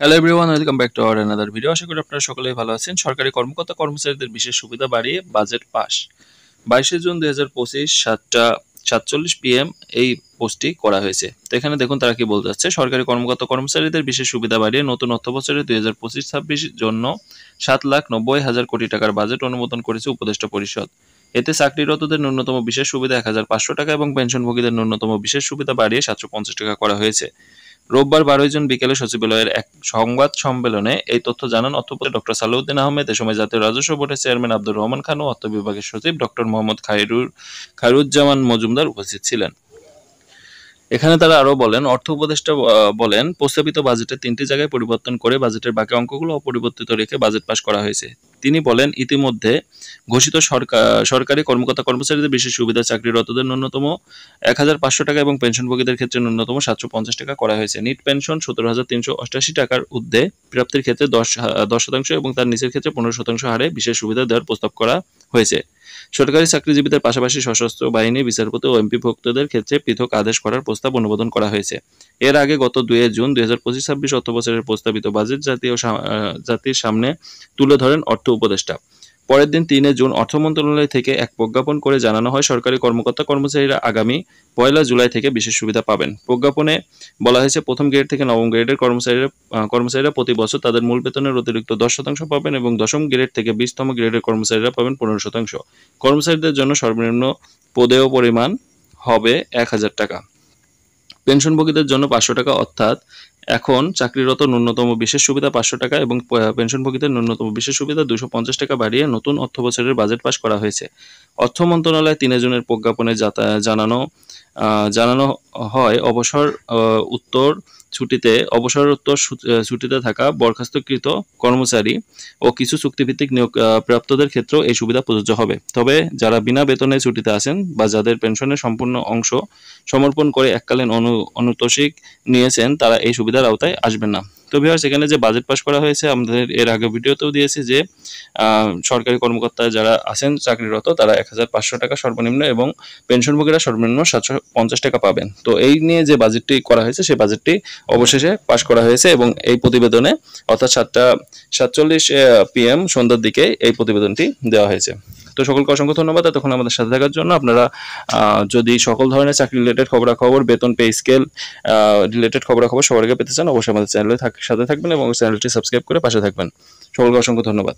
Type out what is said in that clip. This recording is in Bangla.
Hello everyone, welcome back to our another video. আশা করি আপনারা সকলেই ভালো আছেন। সরকারি কর্মকর্তা কর্মচারীদের বিশেষ সুবিধা বাড়িয়ে বাজেট পাস। 22শে জুন 2025 7:47 PM এই পোস্টটি করা হয়েছে। তো এখানে দেখুন তারা কি বলতে যাচ্ছে। সরকারি কর্মকর্তা কর্মচারীদের বিশেষ সুবিধা বাড়িয়ে নতুন অর্থবছরে 2025-26 জন্য 7,90,000 কোটি টাকার বাজেট অনুমোদন করেছে উপদেষ্টা পরিষদ। এতে চাকরিরতদের ন্যূনতম বিশেষ সুবিধা 1,500 টাকা এবং পেনশনভোগীদের ন্যূনতম বিশেষ সুবিধা বাড়িয়ে 750 টাকা করা হয়েছে। রোববার 12 জুন বিকেলে সচিবালয়ের এক সংবাদ সম্মেলনে এই তথ্য জানান অর্থমন্ত্রী ডক্টর সালেউদ্দিন আহমেদ। এ সময় জাতীয় রাজস্ব বোর্ডের চেয়ারম্যান আব্দুর রহমান খান ও অর্থ বিভাগের সচিব ডক্টর মোহাম্মদ খায়রুজ্জামান মজুমদার উপস্থিত ছিলেন। এখানে তারা আরো বলেন, অর্থ উপদেষ্টা বলেন, প্রস্তাবিত বাজেটের 3টি জায়গায় পরিবর্তন করে বাজেটের বাকি অঙ্কগুলো অপরিবর্তিত রেখে বাজেট পাস করা হয়েছে। তিনি বলেন, ইতিমধ্যে ঘোষিত সরকারি কর্মকর্তা কর্মচারীদের বিশেষ সুবিধা চাকরিরতদের ন্যূনতম 1,500 টাকা এবং পেনশনভোগীদের ক্ষেত্রে ন্যূনতম 750 টাকা করা হয়েছে। নিট পেনশন 17,388 টাকার ঊর্ধ্বে প্রাপ্তির ক্ষেত্রে 10% এবং তার নিচের ক্ষেত্রে 15% হারে বিশেষ সুবিধা দেওয়ার প্রস্তাব করা হয়েছে। সরকারি চাকরিজীবীদের পাশাপাশি সশস্ত্র বাহিনী, বিচারপতি ও এমপি ভুক্তদের ক্ষেত্রে পৃথক আদেশ করার প্রস্তাব অনুমোদন করা হয়েছে। এর আগে গত 2 জুন 2025-26 অর্থবছরের প্রস্তাবিত বাজেট জাতির সামনে তুলে ধরেন অর্থ উপদেষ্টা। পরের দিন 3 জুন অর্থ মন্ত্রণালয় থেকে এক প্রজ্ঞাপন করে জানানো হয়, সরকারি কর্মকর্তা কর্মচারীরা আগামী 1 জুলাই থেকে বিশেষ সুবিধা পাবেন। প্রজ্ঞাপনে বলা হয়েছে, প্রথম গ্রেড থেকে নবম গ্রেডের কর্মচারীরা প্রতি বছর তাদের মূল বেতনের অতিরিক্ত 10% পাবেন এবং দশম গ্রেড থেকে 20তম গ্রেডের কর্মচারীরা পাবেন 15%। কর্মচারীদের জন্য সর্বনিম্ন প্রদেয় পরিমাণ হবে 1,000 টাকা। পেনশনভোগীদের জন্য 500 টাকা, অর্থাৎ এখন চাকরিরত ন্যূনতম বিশেষ সুবিধা 500 টাকা এবং পেনশনভোগীদের ন্যূনতম বিশেষ সুবিধা 250 টাকা বাড়িয়ে নতুন অর্থবছরের বাজেট পাস করা হয়েছে। অর্থ মন্ত্রণালয় 3 জুনের প্রজ্ঞাপনে জানানো হয়, অবসরোত্তর ছুটিতে থাকা বরখাস্তকৃত কর্মচারী ও কিছু চুক্তিভিত্তিক নিয়োগ প্রাপ্তদের ক্ষেত্রেও এই সুবিধা প্রযোজ্য হবে। তবে যারা বিনা বেতনে ছুটিতে আছেন বা যাদের পেনশনের সম্পূর্ণ অংশ সমর্পণ করে এককালীন অনুতোষিক নিয়েছেন, তারা এই সুবিধার আওতায় আসবেন না। তো ভিউয়ার্স, এখানে যে বাজেট পাস করা হয়েছে, আমাদের এর আগে ভিডিওতেও দিয়েছি যে সরকারি কর্মকর্তা যারা আছেন চাকরিরত, তারা 1,500 টাকা সর্বনিম্ন এবং পেনশনভোগীরা সর্বনিম্ন 750 টাকা পাবেন। তো এই নিয়ে যে বাজেটটি করা হয়েছে, সেই বাজেটটি অবশেষে পাস করা হয়েছে এবং এই প্রতিবেদনে অর্থাৎ 7:47 PM সন্ধ্যার দিকে এই প্রতিবেদনটি দেওয়া হয়েছে। তো সকলকে অসংখ্য ধন্যবাদ এতক্ষণ আমাদের সাথে থাকার জন্য। আপনারা যদি সকল ধরনের চাকরি রিলেটেড খবরাখবর, বেতন, পে স্কেল রিলেটেড খবরাখবর সবার আগে পেতে চান, অবশ্যই আমাদের চ্যানেলের সাথে থাকবেন এবং চ্যানেলটি সাবস্ক্রাইব করে পাশে থাকবেন। সকলকে অসংখ্য ধন্যবাদ।